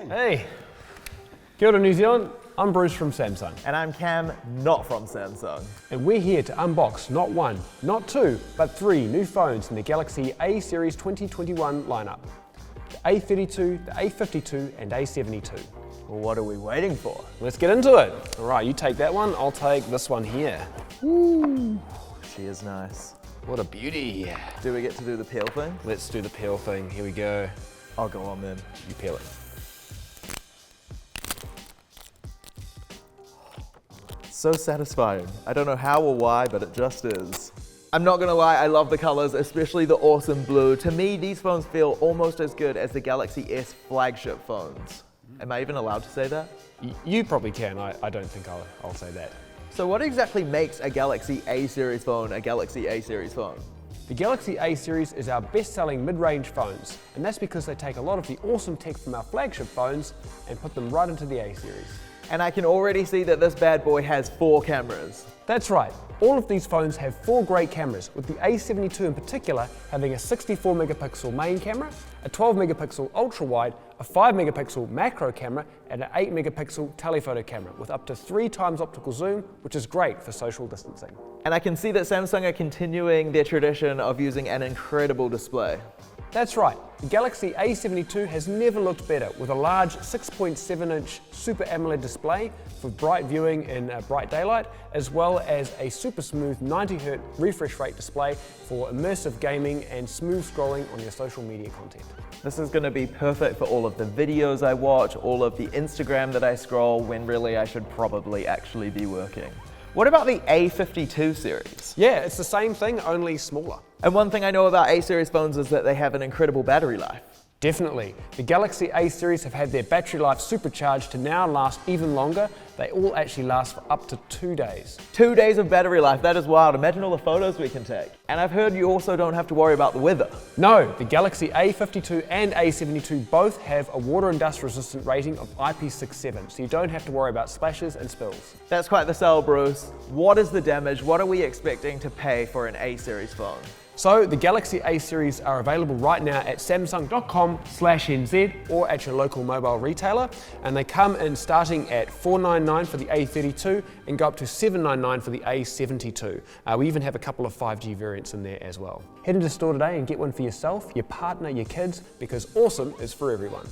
Hey, kia ora New Zealand, I'm Bruce from Samsung. And I'm Cam, not from Samsung. And we're here to unbox not one, not two, but three new phones in the Galaxy A Series 2021 lineup. The A32, the A52 and A72. Well, what are we waiting for? Let's get into it. All right, you take that one, I'll take this one here. Woo! She is nice. What a beauty. Do we get to do the peel thing? Let's do the peel thing, here we go. I'll go on then. You peel it. So satisfying. I don't know how or why, but it just is. I'm not gonna lie, I love the colors, especially the awesome blue. To me, these phones feel almost as good as the Galaxy S flagship phones. Am I even allowed to say that? You probably can, I don't think I'll say that. So what exactly makes a Galaxy A series phone a Galaxy A series phone? The Galaxy A series is our best-selling mid-range phones, and that's because they take a lot of the awesome tech from our flagship phones and put them right into the A series. And I can already see that this bad boy has 4 cameras. That's right, all of these phones have 4 great cameras, with the A72 in particular having a 64 megapixel main camera, a 12 megapixel ultra-wide, a 5 megapixel macro camera, and an 8 megapixel telephoto camera with up to 3 times optical zoom, which is great for social distancing. And I can see that Samsung are continuing their tradition of using an incredible display. That's right, the Galaxy A72 has never looked better with a large 6.7-inch Super AMOLED display for bright viewing in bright daylight, as well as a super smooth 90Hz refresh rate display for immersive gaming and smooth scrolling on your social media content. This is going to be perfect for all of the videos I watch, all of the Instagram that I scroll, when really I should probably actually be working. What about the A52 series? Yeah, it's the same thing, only smaller. And one thing I know about A series phones is that they have an incredible battery life. Definitely. The Galaxy A series have had their battery life supercharged to now last even longer. They all actually last for up to 2 days. 2 days of battery life, that is wild. Imagine all the photos we can take. And I've heard you also don't have to worry about the weather. No, the Galaxy A52 and A72 both have a water and dust resistant rating of IP67, so you don't have to worry about splashes and spills. That's quite the sell, Bruce. What is the damage? What are we expecting to pay for an A series phone? So the Galaxy A series are available right now at samsung.com/nz or at your local mobile retailer, and they come in starting at $499 for the A32 and go up to $799 for the A72. We even have a couple of 5G variants in there as well. Head into store today and get one for yourself, your partner, your kids, because awesome is for everyone.